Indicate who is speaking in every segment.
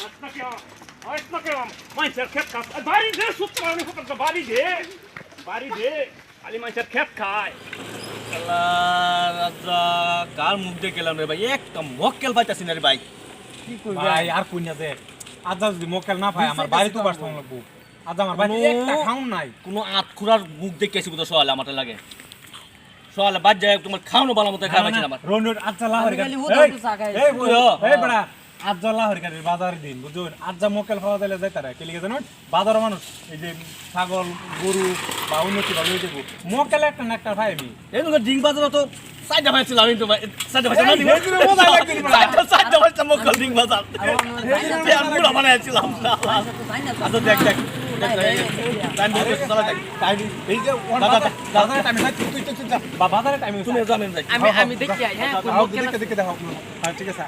Speaker 1: আসনা কে আসনা কে মাইসের ক্ষেত কাজ বাড়ি দে সূত্র আমি ফটো বাড়ি দে খালি মাইসের ক্ষেত খায়
Speaker 2: রাজা কার মুখ দিয়ে গেলাম রে ভাই একটা মক্কেল পাইতাছি না রে ভাই
Speaker 3: কি কই ভাই আর কইনা দে আজ যদি মক্কেল না পায় আমার বাড়ি তো বাসন লাগবো আজ আমার বাড়ি একটা খাউন নাই
Speaker 2: কোনো আতখুরার মুখ দেখেছি বুঝো সওয়াল আমার লাগে সওয়াল বাদ যায় তোমার খাওনো ভালো মতো খাওয়া পাচ্ছি না আমার
Speaker 3: রনুর আজ লাহরি
Speaker 4: খালি হুদা তো সাগাই
Speaker 3: এই বুঝো এই বড়া আজ লাহরি গাড়ির বাজার দিন বুঝুন আজ মক্কেল খাওয়া দিলে যাইতারে কি লিখে জানো বাজার মানুষ এই যে ছাগল গরু বা উন্নতি ভালো হয়ে যাবো মক্কেল একটা না একটা ভাই আমি
Speaker 2: এই তো ডিং বাজার তো সাইডা ভাইছিল আমি তো সাইডা ভাইছিল না
Speaker 3: এই দিনে মজা লাগছিল
Speaker 2: সাইডা ভাইছিল মক্কেল ডিং বাজার আর পুরো বানাইছিলাম আচ্ছা দেখ দেখ টাইম দিতে চলা দেখ টাইম
Speaker 3: এই যে বাজারে টাইম নাই তুই বাজারে টাইম
Speaker 2: তুমি জানেন যাই
Speaker 4: আমি দেখি হ্যাঁ
Speaker 3: দেখে দেখো হ্যাঁ ঠিক আছে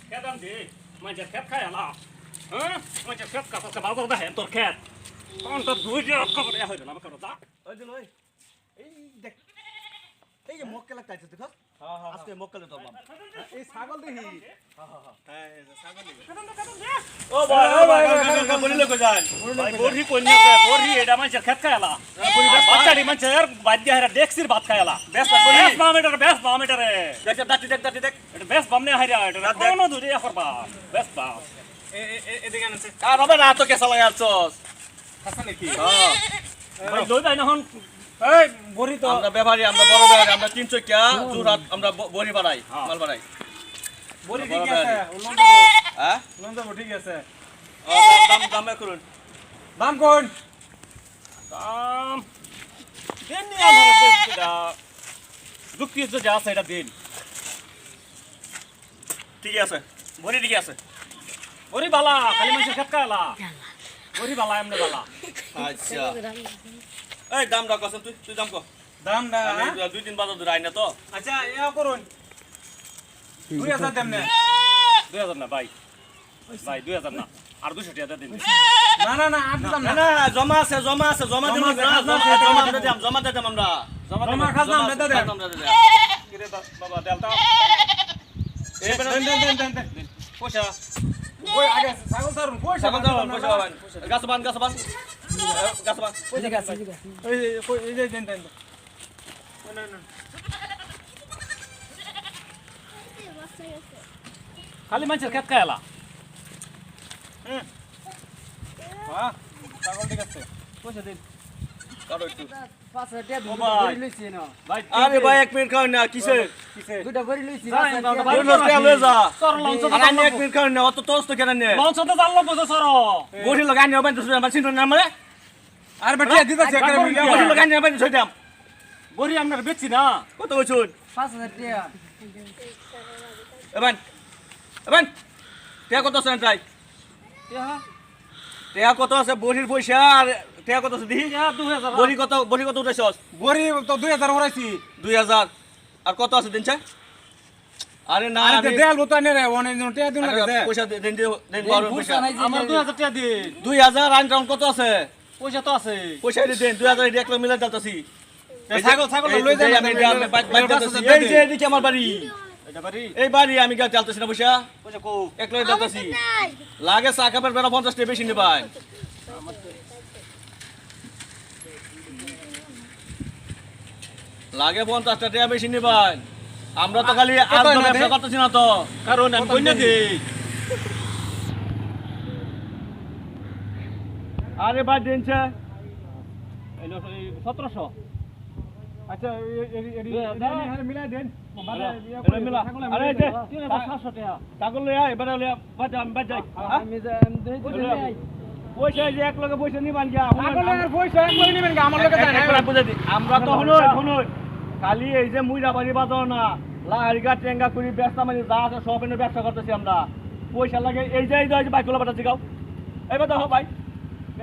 Speaker 1: খেদাম দে মাইসের ক্ষেত খায় আলা হ্যাঁ মাইসের ক্ষেত কাজ আছে বাজার দে তোর ক্ষেত কোন তো দুই যে খবর হইল না করো দা
Speaker 2: ওই দিন ওই এই দেখ এই যে মক্কেল একটা আছে দেখো আজকে মক্কেলে তো
Speaker 3: এই ছাগল দেখি
Speaker 2: ও ভাই ও ভাই বলিলে কই যান
Speaker 1: ভাই বড়ি কই না বড়ি এটা মাইসের ক্ষেত খায় আলা বাচ্চাটি মাইসের বাদ্য হারা ডেক্সির ভাত খায় আলা বেশ মামিটার
Speaker 2: দেখ দাঁতি দেখ দাঁতি দেখ
Speaker 1: এটা বেশ বামনে হাইরা এটা কোনো দূরে করবা বেশ বাস
Speaker 3: এদিকে আনছে
Speaker 2: আর হবে না তো কেসা লাগা আছস
Speaker 3: আছে নাকি
Speaker 2: হ্যাঁ
Speaker 1: ভাই লই ভাই নহন
Speaker 3: এই বড়ি তো
Speaker 2: আমরা ব্যাপারী আমরা বড় ব্যাপারী আমরা 300 কিয়া জুরাত আমরা বড়ি বাড়াই মাল বাড়াই
Speaker 3: বড়ি ঠিক আছে
Speaker 2: হ্যাঁ
Speaker 3: লন্ডন ঠিক আছে
Speaker 2: দাম দাম করুন
Speaker 3: দাম কোন
Speaker 1: দাম দেন নি আমার এটা যুক্তি যে যা আছে এটা দেন
Speaker 2: ঠিক আছে
Speaker 1: বড়ি ঠিক আছে বড়ি বালা খালি মাইসের ক্ষেত খায় আলা বড়ি বালা এমনি বালা
Speaker 2: আচ্ছা এই দাম রাখ কসম তুই দাম কো
Speaker 3: দাম না
Speaker 2: আমি 2-3 বাজার ধরে আইনা তো
Speaker 3: আচ্ছা ইয়া করুন 2000 দেন না
Speaker 1: 2000 না ভাই ভাই 2000 না আর 200 টাকা দেন
Speaker 3: না না না আর দিলাম
Speaker 2: না
Speaker 3: না
Speaker 2: না জমা আছে জমা দিমু জমা দিতাম আমরা
Speaker 3: জমা খাজনা আমরা দেন
Speaker 1: কি রে বাবা দেলতা
Speaker 3: এই দেন
Speaker 1: পয়সা
Speaker 3: ওই আগে ছাগল ছাড়ুন পয়সা
Speaker 2: পয়সা বাবান গাছ বান
Speaker 3: ঠিক আছে এই যে দেন না
Speaker 1: খালি মাইসের ক্ষেত খায় আলা
Speaker 3: হ্যাঁ ছাগল ঠিক আছে
Speaker 1: পয়সা দেন
Speaker 2: কারো একটু
Speaker 4: 5000 টাকা
Speaker 1: ও ভাই।
Speaker 4: ভরি লইছি না
Speaker 1: ভাই
Speaker 2: আরে ভাই 1 মিনিট খাও না কিসে
Speaker 3: কিসে
Speaker 4: দুইটা ভরি লইছি
Speaker 1: যাই, আমরা ভাই।
Speaker 2: 200 টাকা লয়ে যা
Speaker 1: সর লঞ্চ
Speaker 2: আর আমি 1 মিনিট খাও না অত তোস তো কেন নে
Speaker 1: লঞ্চ তো জানলো বুঝো সর
Speaker 2: গড়ি লাগাই নিও বান দুসরা মাসিন না মানে
Speaker 3: আর বেটা দিতাছে একটা
Speaker 2: গড়ি লাগাই নিও বান ছয়টাম
Speaker 1: বড়ি আপনার বেচছি না
Speaker 2: কত কইছুন
Speaker 4: 5000 টাকা
Speaker 2: এবান টিয়া কত আছে তাই টিয়া কত আছে বড়ির পয়সা আর টিয়া কত আছে দিহি
Speaker 1: 2000
Speaker 2: বড়ি কত উঠাইছস
Speaker 3: গরি তো 2000 হরাইছি
Speaker 2: 2000 আর কত আছে দিনছা আরে না
Speaker 3: আরে
Speaker 2: আমি
Speaker 3: দেল বতো নে রে ওনে টিয়া দিন লাগে দে
Speaker 2: পয়সা দেন বড় পয়সা
Speaker 1: আমার 2000 টাকা দিন
Speaker 2: 2000 আইন কত আছে
Speaker 1: পয়সা তো আছে
Speaker 2: পয়সা দেন 2000 এর 1 লাখ মিলা দিতাছি
Speaker 3: ছাগল লই যাই
Speaker 2: আমি এই যে এদিকে আমার বাড়ি
Speaker 1: এটা বাড়ি
Speaker 2: এই বাড়ি আমি গা চালতেছি না পয়সা
Speaker 1: পয়সা কো
Speaker 2: 1 লাখ দিতাছি লাগে চা কাপের বেড়া 50 টাকা বেশি নিবাই লাগে 50 টাকা বেশি নিবাই আমরা তো খালি আর ব্যবসা করতেছি না তো
Speaker 1: কারণ আমি কইনা দেই
Speaker 2: আরে ভাই দেনছে
Speaker 1: এলো 1700
Speaker 3: আচ্ছা এডি মিলাই দেন
Speaker 2: মিলা আরে যে
Speaker 1: 700 টাকা
Speaker 2: ছাগল লইয়া এবারে লইয়া বাদ যাই
Speaker 4: আমি দেই
Speaker 2: পয়সা যে 1 লগে পয়সা নিবান গিয়া
Speaker 3: ছাগলের পয়সা কই নেবেন আমার লগে দেন
Speaker 2: আমরা তো শুনুন খালি এই যে মুইরা বাড়ি বাজাও না লাহারিগা টেঙ্গা করি ব্যবসা মানে যা আছে সব এনে ব্যবসা করতেছি আমরা পয়সা লাগে এই যে বাইকুলা বেটা জিগাও এবার দেখো ভাই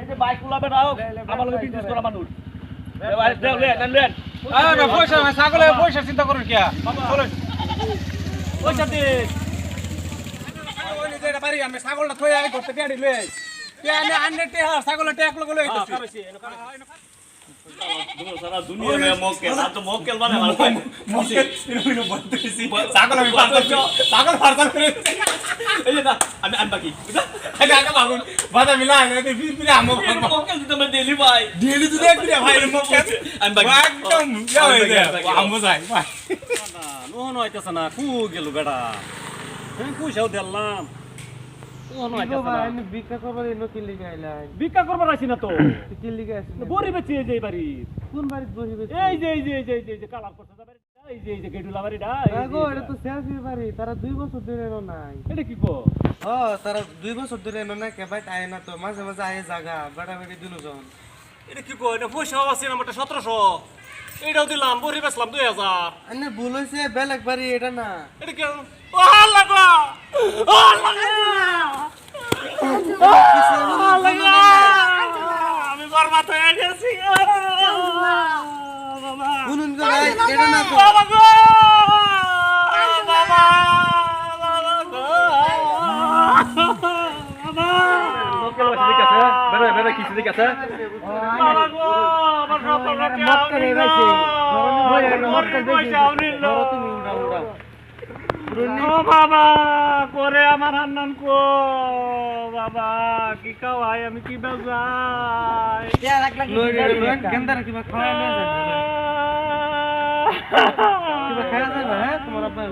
Speaker 2: এই যে বাইকুলা বেটা আমার লগে বিজনেস করা মানুষ লেন
Speaker 3: পয়সা ছাগলের পয়সা চিন্তা করুন কি চলুন
Speaker 1: পয়সা দে
Speaker 3: ওই যে এটা বাড়ি আমি ছাগলটা থই আই করতে টিয়া দিলে টিয়া আনে আনতে টিয়া ছাগলের টিয়া লগে লই আইতাছি
Speaker 1: সারা দুনিয়া মে মক্কেল আর তো মক্কেল মানে আমার
Speaker 3: মক্কেল এরকম বলতেছি ছাগল আমি পাগল ফারতাল করে
Speaker 1: এই যে না আমি বাকি বুঝা
Speaker 3: আগে আগে ভাগুন বাদা মিলা আগে ফিরে আমো
Speaker 1: মক্কেল তো আমি দিলি ভাই
Speaker 3: দিলি তো দেখ রে ভাই মক্কেল
Speaker 1: আমি বাকি
Speaker 3: একদম ইয়া হয়ে যায় আমো যাই ভাই
Speaker 1: না নো হইতাছে না কু গেল বেটা আমি পয়সাও দিলাম নো হইতাছে না
Speaker 4: আমি ভিক্ষা করবার এনো কি লিগে আইলাই
Speaker 1: ভিক্ষা করবার আইছি না তো
Speaker 4: কি লিগে আসিস
Speaker 1: গরিব বেচি এই যে বাড়ি
Speaker 4: কোন বাড়ি বসিবে
Speaker 1: এই যে কালার করতে যাবে এই যে গেটুলা বাড়িটা
Speaker 4: আগো এটা তো সেলফির বাড়ি তারা 2 বছর ধরে এনো নাই
Speaker 1: এটা কি কো
Speaker 4: ও তারা 2 বছর ধরে এনো না কে ভাই আয় না তো মাঝে মাঝে আয় জায়গা বেটা বেটি দুজন
Speaker 1: এটা কি কো এটা পয়সাও আছে না মতে 1700 এইটাও দিলাম বড়ি বেচলাম 2000
Speaker 4: আনে ভুল হইছে বেলেগ বাড়ি এটা না
Speaker 1: এটা কি ও লাগা আমি বরবাদ হয়ে গেছি বাবা
Speaker 4: শুনুন গো ভাই এটা না তো
Speaker 1: বাবা গো বাবা
Speaker 2: মক্কেল বাসা দিকে আছে বেরে বেরে কিছু দিকে আছে
Speaker 1: বাবা গো আমার মক্কেল এবাইছে মক্কেল পয়সা আউনিল ও বাবা করে আমার হান্নান কো বাবা কি খাওয়াই আমি কি বাজাই
Speaker 4: গেন্দা কিবা খাওয়া না কিবা খাওয়া যাবে হ্যাঁ তোমার আব্বা